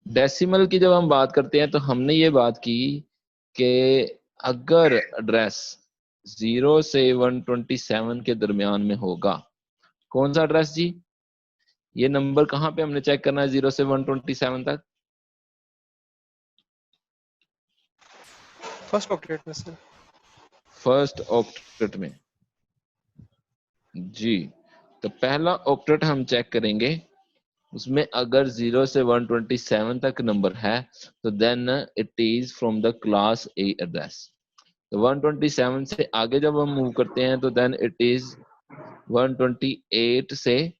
Decimal की जब हम बात करते हैं तो हमने ये बात की कि अगर एड्रेस 0 से 127 के दरमियान में होगा, कौन सा एड्रेस जी? ये नंबर कहाँ पे हमने चेक करना है 0 से 127 तक? फर्स्ट ऑक्टेट में सर। फर्स्ट ऑक्टेट में जी। तो पहला ऑक्टेट हम चेक करेंगे, उसमें अगर 0 से 127 तक नंबर है तो then it is from the class A address. तो 127 से आगे जब हम मूव करते हैं तो देन इट इज 128 से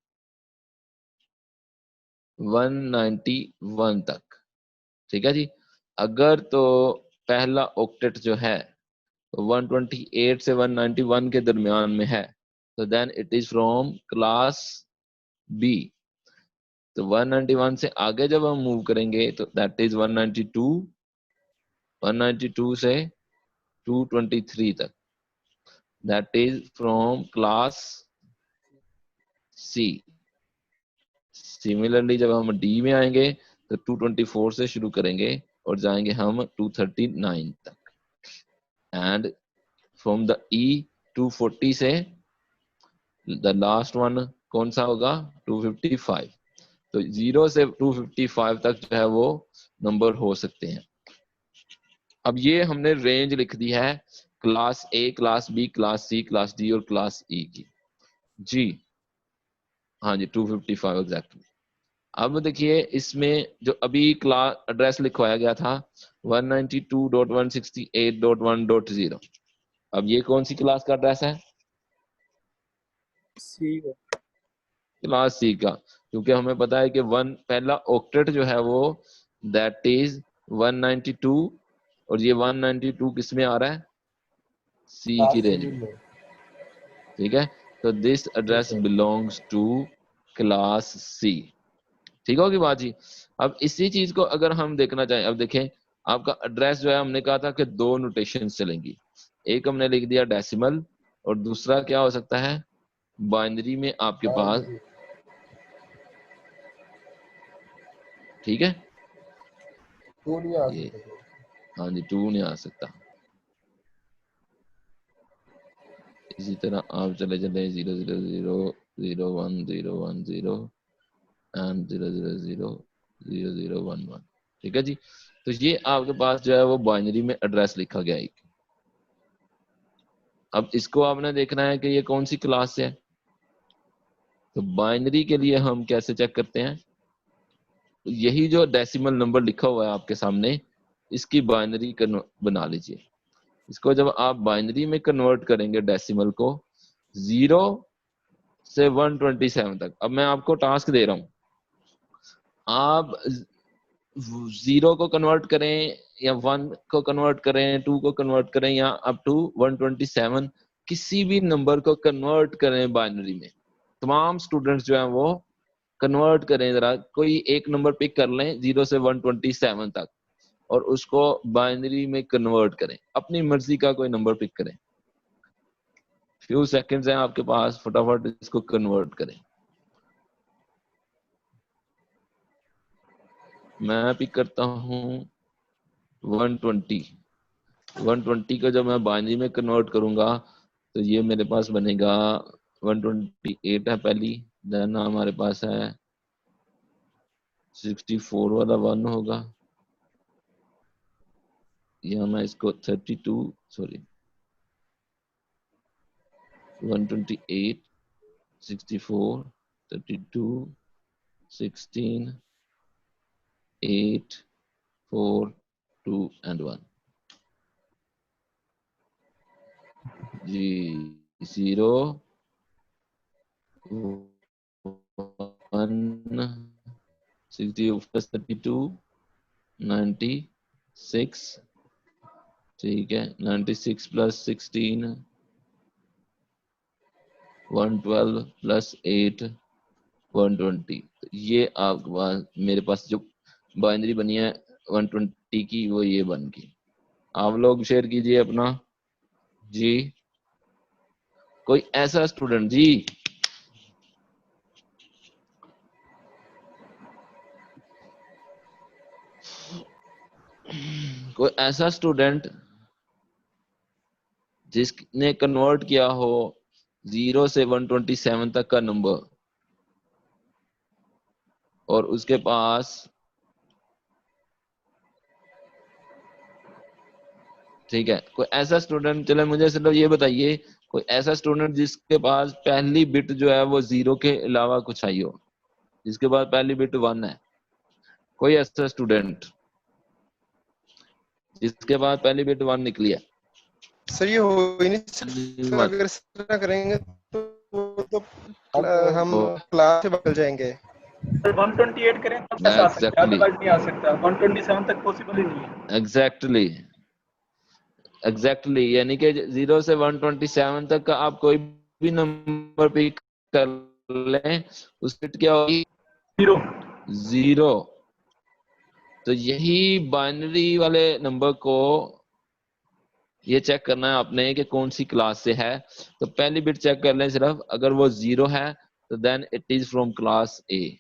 191 तक। ठीक है जी। अगर तो पहला ऑक्टेट जो है 128 से 191 के दरमियान में है तो then it is from class B. तो 191 से आगे जब हम मूव करेंगे तो दैट इज 192, 192 से 223 तक, that is from class C. Similarly जब हम डी में आएंगे तो 224 से शुरू करेंगे और जाएंगे हम 239 तक, एंड फ्रॉम द ई 240 से द लास्ट वन कौन सा होगा? 255। तो 0 से 255 तक जो है वो नंबर हो सकते हैं। अब ये हमने रेंज लिख दी है class A, class B, class C, class D और क्लास ई की जी। हाँ जी 255 एग्जैक्टली। अब देखिए इसमें जो अभी क्लास एड्रेस लिखवाया गया था 192.168.1.0, अब ये कौन सी क्लास का एड्रेस है? सी। क्लास सी का, क्योंकि हमें पता है कि वन पहला ऑक्टेट जो है वो दैट इज 192, और ये 192 किस में आ रहा है? सी की रेंज में। ठीक है, तो this address belongs to class C. ठीक होगी बात जी। अब इसी चीज को अगर हम देखना चाहें, अब देखें आपका एड्रेस जो है हमने कहा था कि दो नोटेशन चलेंगी, एक हमने लिख दिया डेसिमल और दूसरा क्या हो सकता है? बाइनरी में आपके पास। ठीक है, ये हाँ जी 2 नहीं आ सकता। इसी तरह आप चले चले 000 01010 एंड 000 0011। ठीक है जी। तो ये आपके पास जो है वो बाइनरी में एड्रेस लिखा गया एक। अब इसको आपने देखना है कि ये कौन सी क्लास से है। तो बाइनरी के लिए हम कैसे चेक करते हैं? तो यही जो डेसिमल नंबर लिखा हुआ है आपके सामने, इसकी बाइनरी बना लीजिए। इसको जब आप बाइनरी में कन्वर्ट करेंगे डेसिमल को 0 से 127 तक, अब मैं आपको टास्क दे रहा हूं, आप 0 को कन्वर्ट करें या 1 को कन्वर्ट करें, 2 को कन्वर्ट करें या अप टू 127, किसी भी नंबर को कन्वर्ट करें बाइनरी में। तमाम स्टूडेंट्स जो हैं वो कन्वर्ट करें, जरा कोई एक नंबर पिक कर लें 0 से 127 तक और उसको बाइनरी में कन्वर्ट करें, अपनी मर्जी का कोई नंबर पिक करें। फ्यू सेकंड्स हैं आपके पास, फटाफट इसको कन्वर्ट करें। मैं पिक करता हूँ 120। 120 को जब मैं बाइनरी में कन्वर्ट करूंगा तो ये मेरे पास बनेगा 128 है पहली, देन हमारे पास है 64 वाला 1 होगा, या मैं इसको 32 सॉरी 128 64 32 16 8 4 2 एंड 1 जी। 0 1 60 प्लस 32 96। ठीक है, 96 प्लस 16 112 प्लस 8 120। ये आपके पास मेरे पास जो बाइनरी बनी है 120 की वो ये बन गई। आप लोग शेयर कीजिए अपना जी। कोई ऐसा स्टूडेंट जी? कोई ऐसा स्टूडेंट जिसने कन्वर्ट किया हो 0 से 127 तक का नंबर और उसके पास, ठीक है, कोई ऐसा स्टूडेंट, चले मुझे सिर्फ ये बताइए, कोई ऐसा स्टूडेंट जिसके पास पहली बिट जो है वो 0 के अलावा कुछ आई हो, जिसके पास पहली बिट 1 है, कोई ऐसा स्टूडेंट जिसके पास पहली बिट 1 निकली है? सर ये हो ही नहीं सकता, अगर इस तरह करेंगे तो वो तो हम क्लास से बदल जाएंगे। सर 128 करें तब तक आ सकता है, अदरवाइज नहीं आ सकता। 127 तक पॉसिबल ही नहीं है। एग्जैक्टली, यानी कि 0 से 127 तक का आप कोई भी नंबर पिक कर लें, उस बिट क्या होगी? 0। तो यही बाइनरी वाले नंबर को ये चेक करना है आपने कि कौन सी क्लास से है। तो पहली बिट चेक कर लें सिर्फ, अगर वो 0 है तो then it is from class A.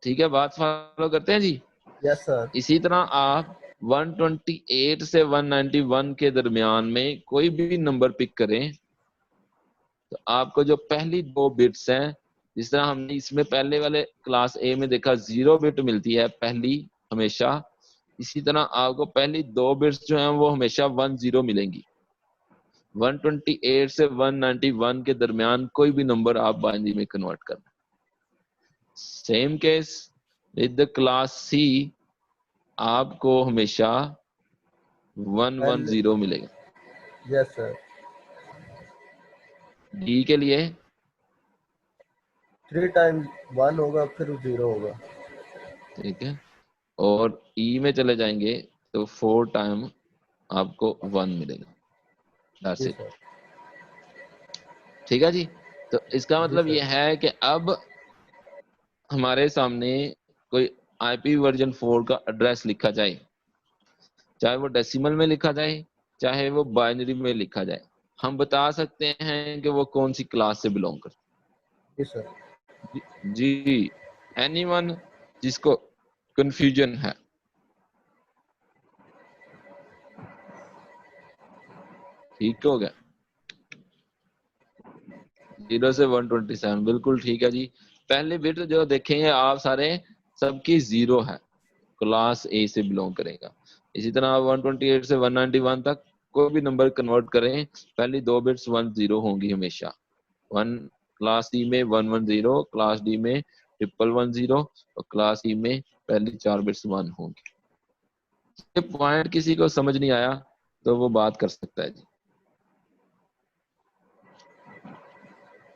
ठीक है, बात फॉलो करते हैं जी? Yes sir. इसी तरह आप 128 से 191 के दरमियान में कोई भी नंबर पिक करें तो आपको जो पहली 2 बिट्स हैं, जिस तरह हमने इसमें पहले वाले क्लास ए में देखा 0 बिट मिलती है पहली हमेशा, इसी तरह आपको पहली 2 बिट्स जो हैं वो हमेशा 10 मिलेंगी। 128 से 191 के दरमियान कोई भी नंबर आप बाइनरी में कन्वर्ट करना। Same case with the class C, आपको हमेशा 110 मिलेगा। Yes sir. डी के लिए 3 टाइम्स 1 होगा फिर 0 होगा। ठीक है, और ई में चले जाएंगे तो 4 टाइम आपको 1 मिलेगा। That's it. ठीक है जी। तो इसका मतलब ये है कि अब हमारे सामने कोई आईपी वर्जन 4 का एड्रेस लिखा जाए, चाहे वो डेसिमल में लिखा जाए चाहे वो बाइनरी में लिखा जाए, हम बता सकते हैं कि वो कौन सी क्लास से बिलोंग करता है। जी, एनीवन जिसको कंफ्यूजन है? ठीक हो गया? 0 से 127 बिल्कुल ठीक है जी। पहली बिट जो देखेंगे आप सारे, सबकी 0 है, क्लास ए से बिलोंग करेगा। इसी तरह आप 128 से 191 तक कोई भी नंबर कन्वर्ट करें, पहली 2 बिट्स 10 होंगी हमेशा। 1 क्लास सी में 110, क्लास डी में 111 और क्लास ई में पहली 4 बिट्स 1 होंगी। ये पॉइंट किसी को समझ नहीं आया तो वो बात कर सकता है जी।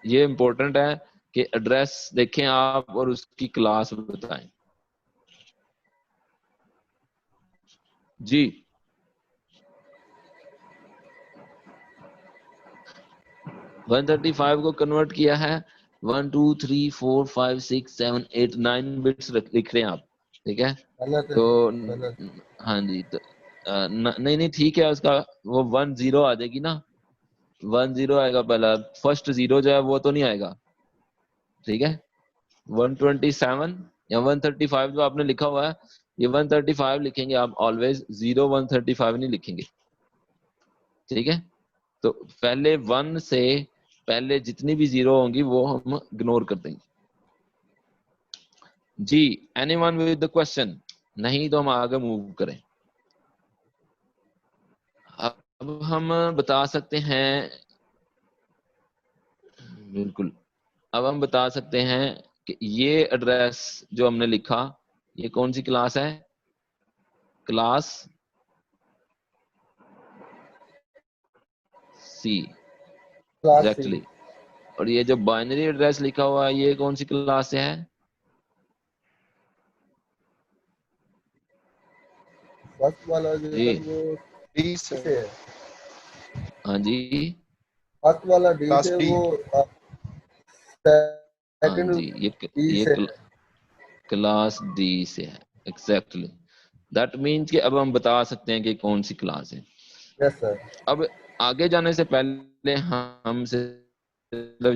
ये इंपॉर्टेंट है कि एड्रेस देखें आप और उसकी क्लास बताएं जी। वन 135 को कन्वर्ट किया है 1 2 3 4 5 6 7 8 9 बिट्स लिख रहे हैं आप, ठीक है? तो हाँ जी, तो नहीं नहीं ठीक है, उसका वो 10 आ जाएगी ना, 10 आएगा पहला, फर्स्ट 0 जो है वो तो नहीं आएगा, ठीक है? 127 या 135 जो आपने लिखा हुआ है, ये 135 लिखेंगे आप ऑलवेज, 0 135 नहीं लिखेंगे, ठीक है? तो पहले 1 से पहले जितनी भी 0 होंगी वो हम इग्नोर कर देंगे जी। Anyone with the question? नहीं तो हम आगे मूव करें। अब हम बता सकते हैं, बिल्कुल, अब हम बता सकते हैं कि ये एड्रेस जो हमने लिखा ये कौन सी क्लास है? Class C, exactly. और ये जो बाइनरी एड्रेस लिखा हुआ है ये कौन सी क्लास से है? फर्स्ट वाला जो जी, है वो डी से है। हाँ जी, फर्स्ट वाला डी से, वो हाँ जी, ये क्लास डी से है, एग्जैक्टली। दैट मीन्स कि अब हम बता सकते हैं कि कौन सी क्लास है। Yes sir. अब आगे जाने से पहले हम सिर्फ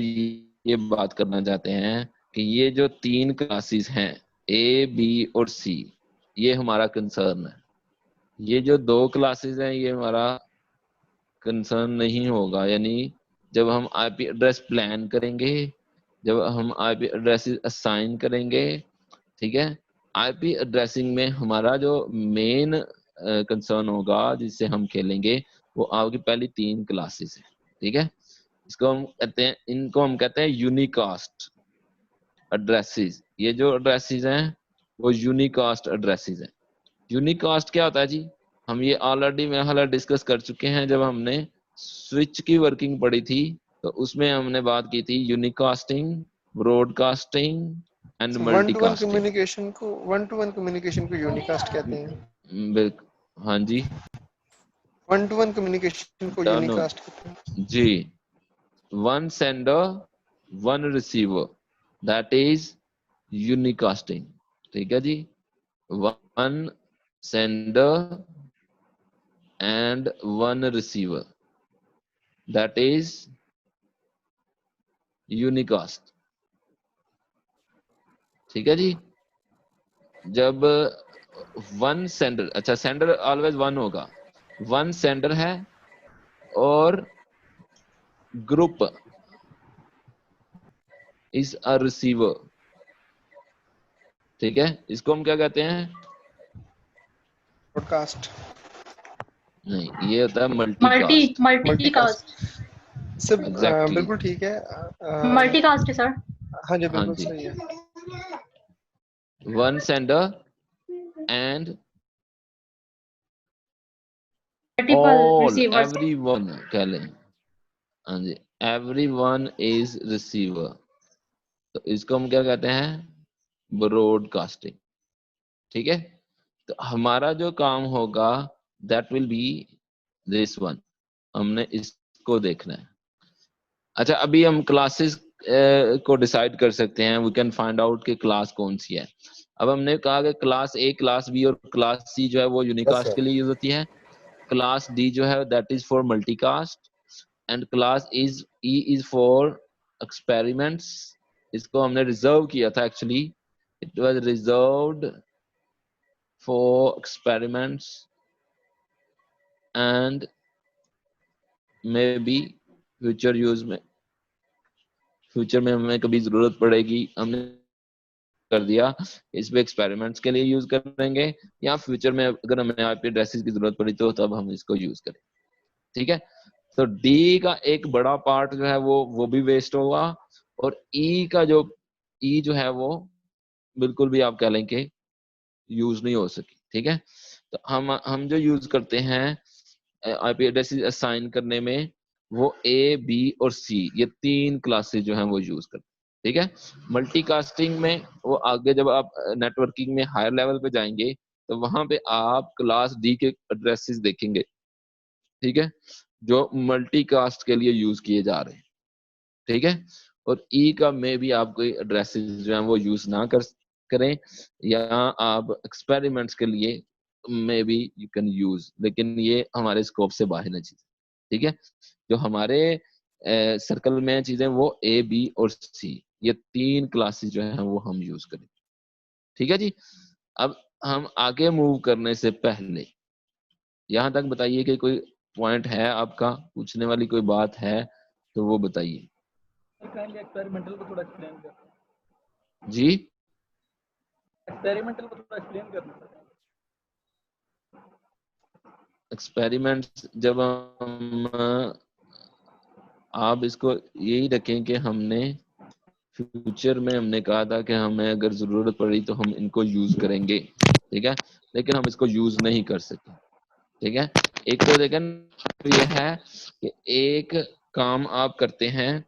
ये बात करना चाहते हैं कि ये जो 3 क्लासेस हैं, ए बी और सी, ये हमारा कंसर्न है। ये जो 2 क्लासेस हैं ये हमारा कंसर्न नहीं होगा, यानी जब हम आईपी एड्रेस प्लान करेंगे, जब हम आईपी एड्रेसेस असाइन करेंगे, ठीक है, आईपी एड्रेसिंग में हमारा जो मेन कंसर्न होगा जिससे हम खेलेंगे वो आपकी पहली 3 क्लासेस है, ठीक है। इसको हम कहते हैं, इनको हम कहते हैं यूनिकास्ट एड्रेसेस। ये जो एड्रेसेस हैं वो यूनिकास्ट एड्रेसेस हैं। यूनिकास्ट क्या होता है जी? हम ये ऑलरेडी में हाल डिस्कस कर चुके हैं जब हमने स्विच की वर्किंग पढ़ी थी, तो उसमें हमने बात की थी unicasting, broadcasting and multicasting. One to one communication को यूनिकास्ट कहते हैं। बिल्कुल, हाँ जी, वन टू वन कम्युनिकेशन को यूनिकास्ट कहते हैं जी। One sender one receiver, that is unicasting, ठीक है जी। One sender and one receiver, that is unicast, ठीक है जी। जब वन सेंडर, अच्छा सेंडर ऑलवेज वन होगा, वन सेंडर है और ग्रुप इज अ रिसीवर, ठीक है। इसको हम क्या कहते हैं? ब्रॉडकास्ट नहीं, ये होता है मल्टीकास्ट। मल्टीकास्ट सब Exactly. बिल्कुल ठीक है। मल्टीकास्ट है सर। हाँ जी, बिल्कुल हाँ जी। सही है। One sender and multiple all receivers. everyone कह लें, हाँ जी, everyone is receiver, तो इसको हम क्या कहते हैं? ब्रॉडकास्टिंग, ठीक है। तो हमारा जो काम होगा that will be this one, हमने इसको देखना है। अच्छा, अभी हम क्लासेस को डिसाइड कर सकते हैं, वी कैन फाइंड आउट कि क्लास कौन सी है। अब हमने कहा कि क्लास ए, क्लास बी और क्लास सी जो है वो यूनिकास्ट के लिए यूज होती है, क्लास डी जो है that is for multicast, and class is E is for experiments. इसको हमने रिजर्व किया था, actually it was reserved for experiments and may be future use में, फ्यूचर में हमें कभी जरूरत पड़ेगी, हमने कर दिया इस पे एक्सपेरिमेंट्स के लिए यूज करेंगे, या फ्यूचर में अगर हमें आईपी एड्रेसेस की जरूरत पड़ी तो तब हम इसको यूज करें, ठीक है। तो डी का एक बड़ा पार्ट जो है वो भी वेस्ट होगा, और ई का जो ई जो है वो बिल्कुल भी आप कह लें कि यूज नहीं हो सकी, ठीक है। तो हम जो यूज करते हैं आईपी एड्रेसेस असाइन करने में, वो ए, बी और सी, ये 3 क्लासेस जो हैं वो यूज करते हैं, ठीक है। मल्टीकास्टिंग में वो आगे जब आप नेटवर्किंग में हायर लेवल पे जाएंगे तो वहां पे आप क्लास डी के एड्रेसेस देखेंगे, ठीक है, जो मल्टीकास्ट के लिए यूज किए जा रहे हैं, ठीक है। और ई का में भी आप कोई एड्रेसेस जो हैं वो यूज ना करें, या आप एक्सपेरिमेंट्स के लिए may be you can use, लेकिन ये हमारे स्कोप से बाहर है चीज, ठीक है। जो हमारे सर्कल में चीजें वो ए, बी और सी, ये 3 क्लासेस जो है वो हम यूज करें, ठीक है जी। अब हम आगे मूव करने से पहले यहाँ तक बताइए कि कोई पॉइंट है आपका, पूछने वाली कोई बात है तो वो बताइए एक्सपेरिमेंटल को थोड़ा एक्सप्लेन कर। जी, एक्सपेरिमेंटल को थोड़ा एक्सप्लेन करना। एक्सपेरिमेंट्स जब हम, आप इसको यही रखें कि हमने फ्यूचर में हमने कहा था कि हमें अगर जरूरत पड़ी तो हम इनको यूज करेंगे, ठीक है, लेकिन हम इसको यूज नहीं कर सके, ठीक है। एक तो देखें ये है कि एक काम आप करते हैं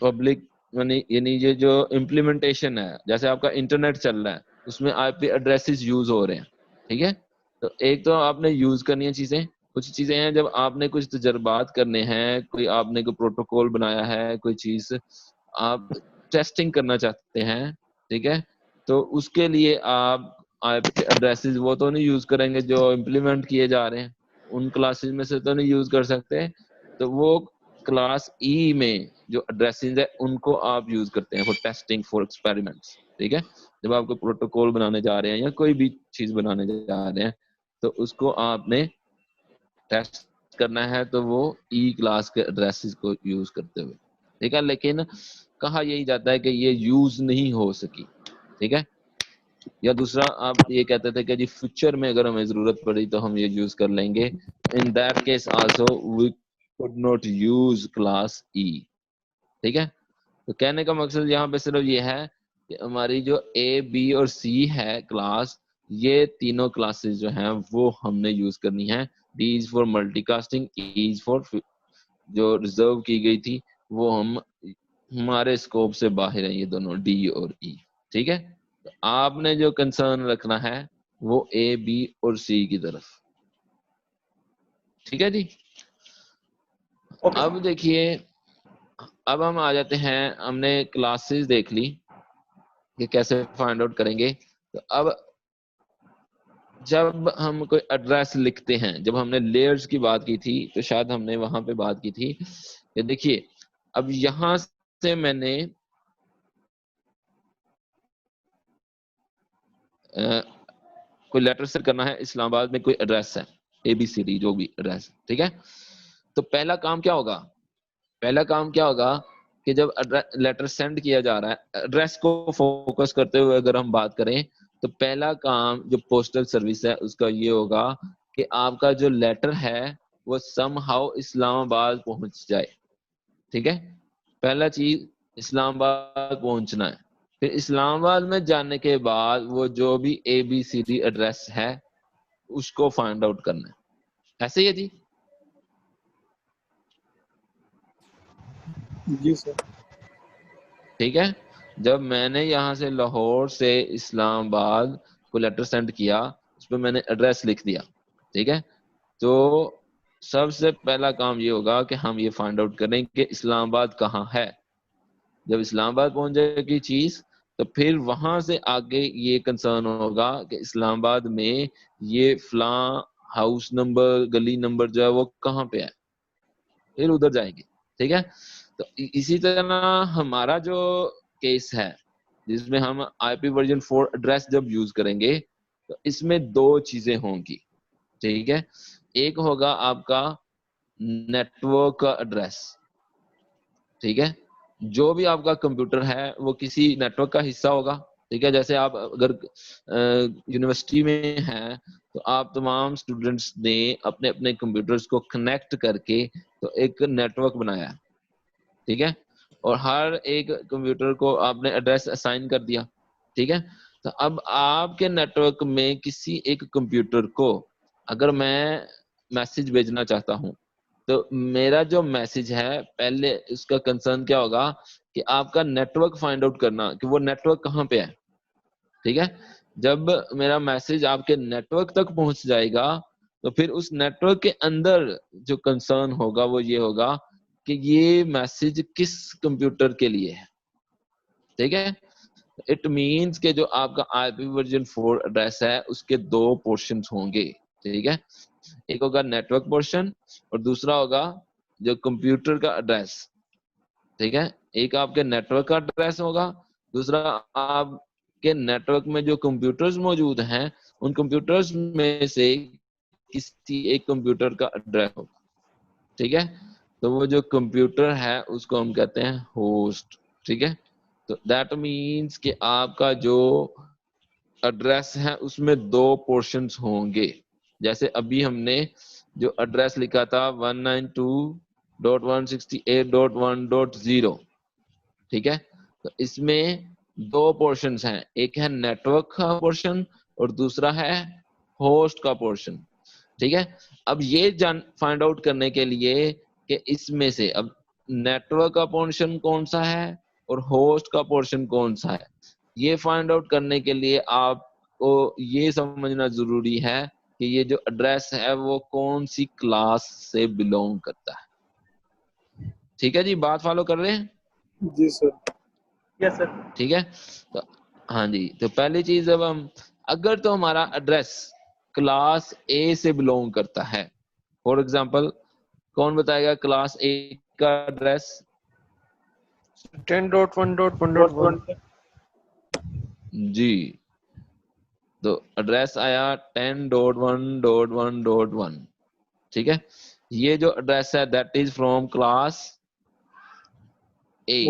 पब्लिक, यानी ये जो इम्प्लीमेंटेशन है, जैसे आपका इंटरनेट चल रहा है उसमें आईपी एड्रेसेस यूज हो रहे हैं, ठीक है। तो एक तो आपने यूज करनी है चीजें, कुछ चीजें हैं जब आपने कुछ तजर्बात करने हैं, कोई आपने कोई प्रोटोकॉल बनाया है, कोई चीज आप टेस्टिंग करना चाहते हैं, ठीक है, तो उसके लिए आप आईपी एड्रेसेस वो तो नहीं यूज करेंगे जो इम्प्लीमेंट किए जा रहे हैं, उन क्लासेस में से तो नहीं यूज कर सकते, तो वो क्लास ई में जो एड्रेसेस है उनको आप यूज करते हैं फॉर टेस्टिंग फॉर एक्सपेरिमेंट्स। ठीक है, जब आप कोई प्रोटोकॉल बनाने जा रहे हैं या कोई भी चीज बनाने जा रहे हैं तो उसको आपने टेस्ट करना है, तो वो ई क्लास के एड्रेसेस को यूज करते हुए। ठीक है, लेकिन कहा यही जाता है कि ये यूज नहीं हो सकी। ठीक है, या दूसरा आप ये कहते थे कि जी फ्यूचर में अगर हमें जरूरत पड़ी तो हम ये यूज कर लेंगे। In that case also we could not use class E. ठीक है, तो कहने का मकसद यहाँ पे सिर्फ ये है कि हमारी जो ए बी और सी है क्लास, ये तीनों क्लासेस जो हैं वो हमने यूज करनी है। D is for multicasting, E is for जो रिजर्व की गई थी वो हम हमारे स्कोप से बाहर है, ये दोनों डी और ई। ठीक है, तो आपने जो कंसर्न रखना है वो ए बी और सी की तरफ। ठीक है जी। अब देखिए, अब हम आ जाते हैं, हमने क्लासेस देख ली कि कैसे फाइंड आउट करेंगे। तो अब जब हम कोई एड्रेस लिखते हैं, जब हमने लेयर्स की बात की थी तो शायद हमने वहां पे बात की थी कि देखिए अब यहां से मैंने कोई लेटर सेंड करना है, इस्लामाबाद में कोई एड्रेस है ABCD जो भी एड्रेस। ठीक है, तो पहला काम क्या होगा, पहला काम क्या होगा कि जब लेटर सेंड किया जा रहा है, एड्रेस को फोकस करते हुए अगर हम बात करें, तो पहला काम जो पोस्टल सर्विस है उसका ये होगा कि आपका जो लेटर है वो समहाउ इस्लामाबाद पहुंच जाए। ठीक है, पहला चीज इस्लामाबाद पहुंचना है। फिर इस्लामाबाद में जाने के बाद वो जो भी ABCD एड्रेस है उसको फाइंड आउट करना है। ऐसे ही है जी? जी सर। ठीक है, जब मैंने यहाँ से लाहौर से इस्लामाबाद को लेटर सेंड किया, उस पर मैंने एड्रेस लिख दिया। ठीक है, तो सबसे पहला काम ये होगा कि हम ये फाइंड आउट करें कि इस्लामाबाद कहाँ है। जब इस्लामाबाद पहुंच जाएगी चीज, तो फिर वहां से आगे ये कंसर्न होगा कि इस्लामाबाद में ये फलां हाउस नंबर, गली नंबर जो है वो कहाँ पे है, फिर उधर जाएंगे। ठीक है, तो इसी तरह हमारा जो केस है जिसमें हम IP वर्जन 4 एड्रेस जब यूज करेंगे, तो इसमें दो चीजें होंगी। ठीक है, एक होगा आपका नेटवर्क का एड्रेस। ठीक है, जो भी आपका कंप्यूटर है वो किसी नेटवर्क का हिस्सा होगा। ठीक है, जैसे आप अगर यूनिवर्सिटी में हैं तो आप तमाम स्टूडेंट्स ने अपने अपने कंप्यूटर्स को कनेक्ट करके तो एक नेटवर्क बनाया। ठीक है, और हर एक कंप्यूटर को आपने एड्रेस असाइन कर दिया। ठीक है, तो अब आपके नेटवर्क में किसी एक कंप्यूटर को अगर मैं मैसेज भेजना चाहता हूं, तो मेरा जो मैसेज है पहले उसका कंसर्न क्या होगा कि आपका नेटवर्क फाइंड आउट करना कि वो नेटवर्क कहाँ पे है। ठीक है, जब मेरा मैसेज आपके नेटवर्क तक पहुंच जाएगा तो फिर उस नेटवर्क के अंदर जो कंसर्न होगा वो ये होगा कि ये मैसेज किस कंप्यूटर के लिए है। ठीक है, इट मीन्स के जो आपका IP वर्जन 4 एड्रेस है उसके दो पोर्शंस होंगे। ठीक है, एक होगा नेटवर्क पोर्शन और दूसरा होगा जो कंप्यूटर का एड्रेस। ठीक है, एक आपके नेटवर्क का एड्रेस होगा, दूसरा आपके नेटवर्क में जो कंप्यूटर्स मौजूद हैं उन कंप्यूटर्स में से किसी एक कंप्यूटर का एड्रेस होगा। ठीक है, तो वो जो कंप्यूटर है उसको हम कहते हैं होस्ट। ठीक है, तो दैट मीन्स कि आपका जो एड्रेस है उसमें दो पोर्शंस होंगे। जैसे अभी हमने जो एड्रेस लिखा था 192.168.1.0। ठीक है, तो इसमें दो पोर्शंस हैं, एक है नेटवर्क का पोर्शन और दूसरा है होस्ट का पोर्शन। ठीक है, अब ये फाइंड आउट करने के लिए कि इसमें से अब नेटवर्क का पोर्शन कौन सा है और होस्ट का पोर्शन कौन सा है, ये फाइंड आउट करने के लिए आपको ये समझना जरूरी है कि ये जो एड्रेस है वो कौन सी क्लास से बिलोंग करता है। ठीक है जी, बात फॉलो कर रहे हैं? जी सर। Yes sir. ठीक है, तो हाँ जी, तो पहली चीज अब हम अगर तो हमारा एड्रेस क्लास A से बिलोंग करता है, फॉर एग्जांपल कौन बताएगा क्लास A का एड्रेस? 10.1.1.1 जी, तो एड्रेस आया 10.1.1.1, ठीक है। ये जो एड्रेस है that is from class A,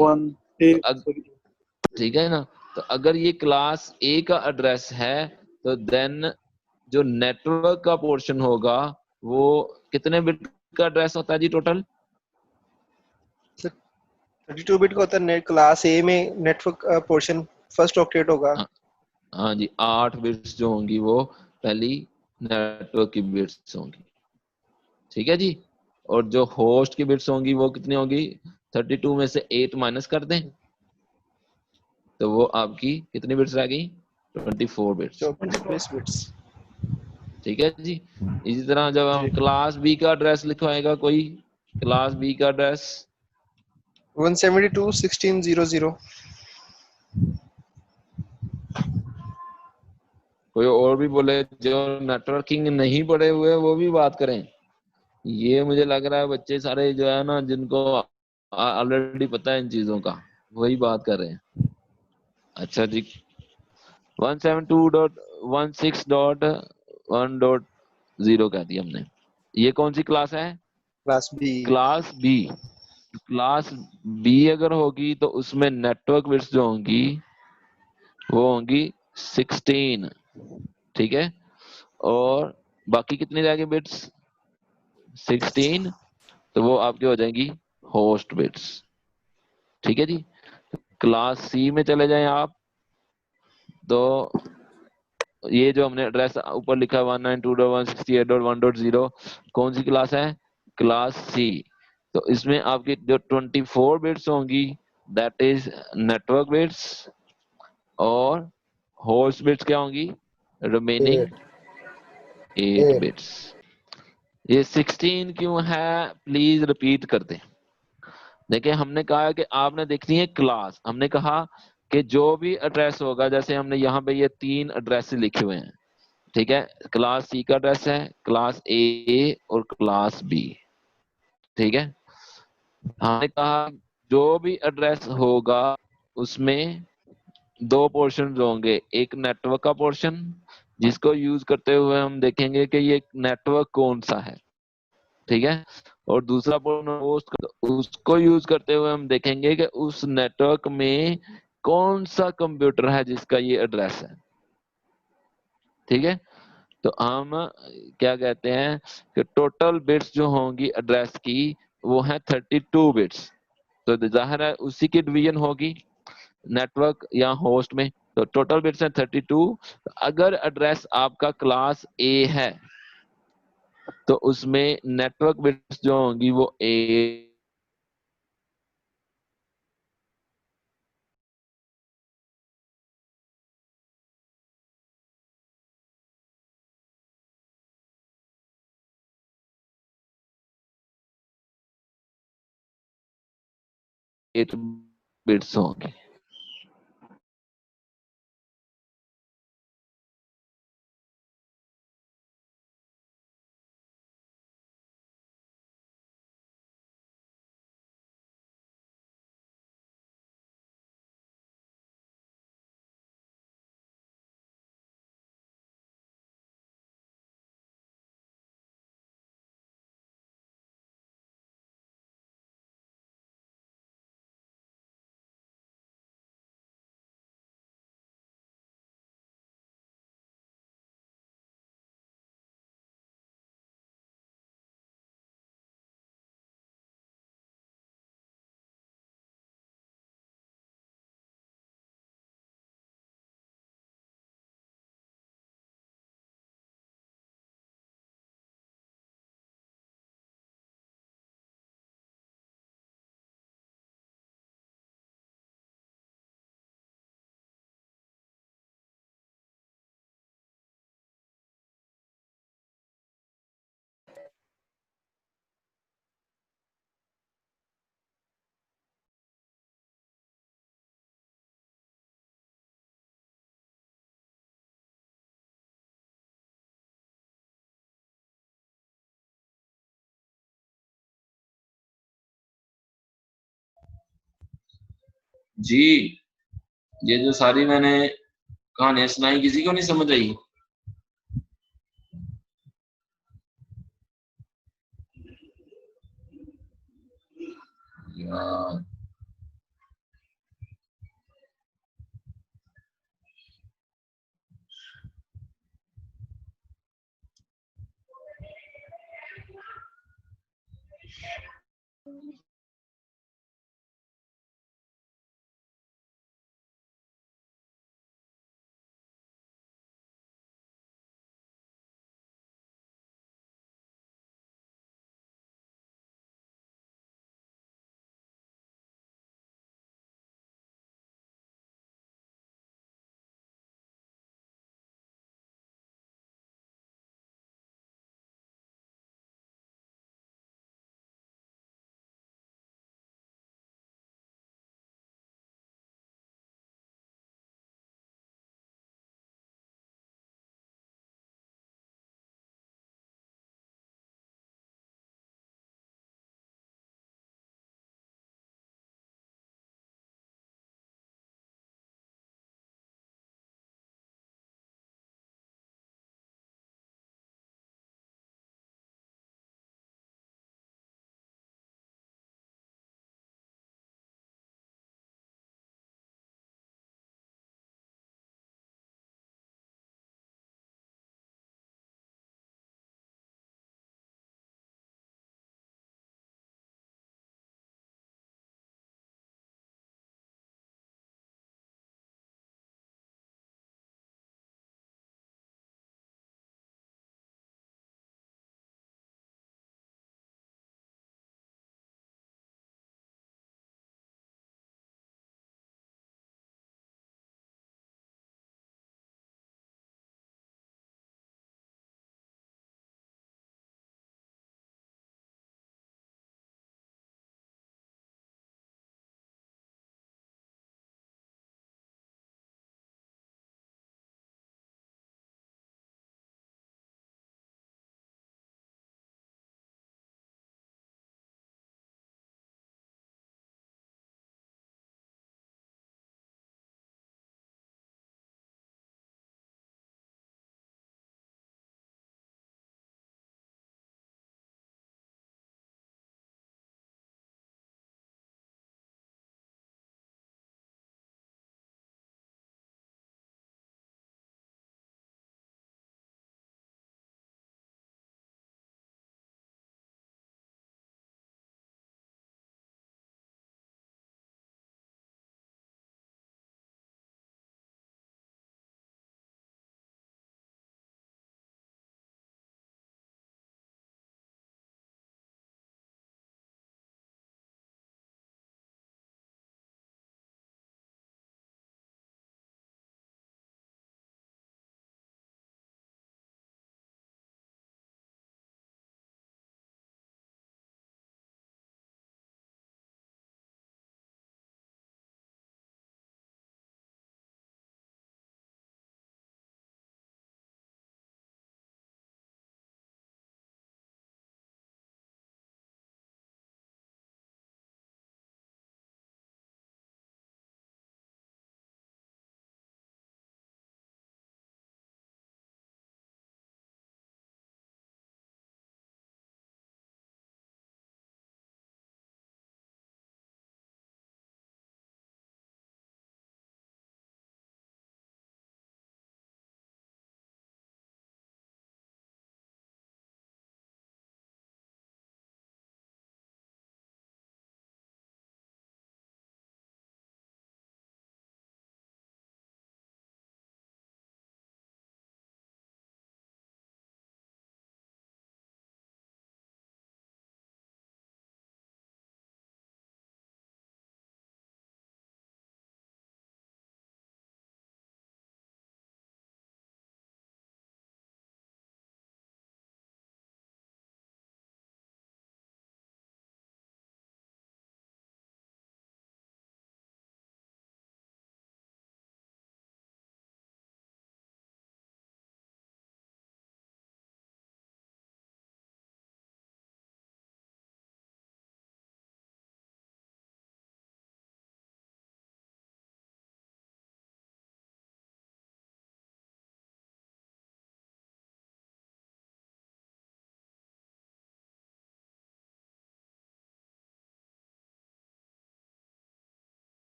ठीक है ना। तो अगर ये क्लास ए का एड्रेस है तो देन जो नेटवर्क का पोर्शन होगा वो कितने बिट का एड्रेस होता है जी टोटल? 32 बिट का होता है। क्लास ए में नेटवर्क पोर्शन फर्स्ट ऑक्टेट होगा। हाँ जी, 8 बिट्स जो होंगी वो पहली नेटवर्क की बिट्स होंगी, ठीक है जी। और जो होस्ट की बिट्स होंगी वो कितनी होगी? 32 में से 8 माइनस कर दें तो वो आपकी कितनी बिट्स रह गई? 24 बिट्स, 24 बिट्स। ठीक है जी। इसी तरह जब हम क्लास बी का एड्रेस लिखवाएगा कोई, क्लास बी का एड्रेस 172.16.00। कोई और भी बोले जो नेटवर्किंग नहीं पढ़े हुए वो भी बात करें। ये मुझे लग रहा है बच्चे सारे जो है ना जिनको ऑलरेडी पता है इन चीजों का वही बात कर रहे हैं। अच्छा जी, 172.16.1.0 कह दिया हमने। ये कौन सी क्लास है? Class B. Class B. Class B अगर होगी तो उसमें नेटवर्क बिट्स जो होंगी वो होंगी 16, ठीक है। और बाकी कितनी रह गई बिट्स? 16, तो वो आपके हो जाएंगी होस्ट बिट्स, ठीक है जी। क्लास सी में चले जाएं आप, तो ये जो हमने एड्रेस ऊपर लिखा है 192.168.1.0 कौन सी क्लास है? क्लास सी। तो इसमें आपकी जो 24 बिट्स होंगी दैट इज नेटवर्क बिट्स, और होस्ट बिट्स क्या होंगी? Remaining 8 bits. ये 16 क्यों है प्लीज रिपीट कर दें। देखिए हमने कहा कि आपने देखनी है क्लास, हमने कहा कि जो भी एड्रेस होगा, जैसे हमने यहाँ पे ये 3 एड्रेस लिखे हुए हैं, ठीक है। क्लास सी का एड्रेस है, क्लास ए और क्लास बी, ठीक है। हमने कहा जो भी एड्रेस होगा उसमें 2 पोर्शन होंगे, एक नेटवर्क का पोर्शन जिसको यूज करते हुए हम देखेंगे कि ये नेटवर्क कौन सा है, ठीक है। और दूसरा पोर्शन होस्ट का, उसको यूज करते हुए हम देखेंगे कि उस नेटवर्क में कौन सा कंप्यूटर है जिसका ये एड्रेस है, ठीक है। तो हम क्या कहते हैं कि टोटल बिट्स जो होंगी एड्रेस की वो है 32 बिट्स। तो जाहिर है उसी की डिवीजन होगी नेटवर्क या होस्ट में। तो टोटल बिट्स है 32। अगर एड्रेस आपका क्लास ए है तो उसमें नेटवर्क बिट्स जो होंगी वो 8 बिट्स होंगी। जी, ये जो सारी मैंने कहानियां सुनाई किसी को नहीं समझ आई? यार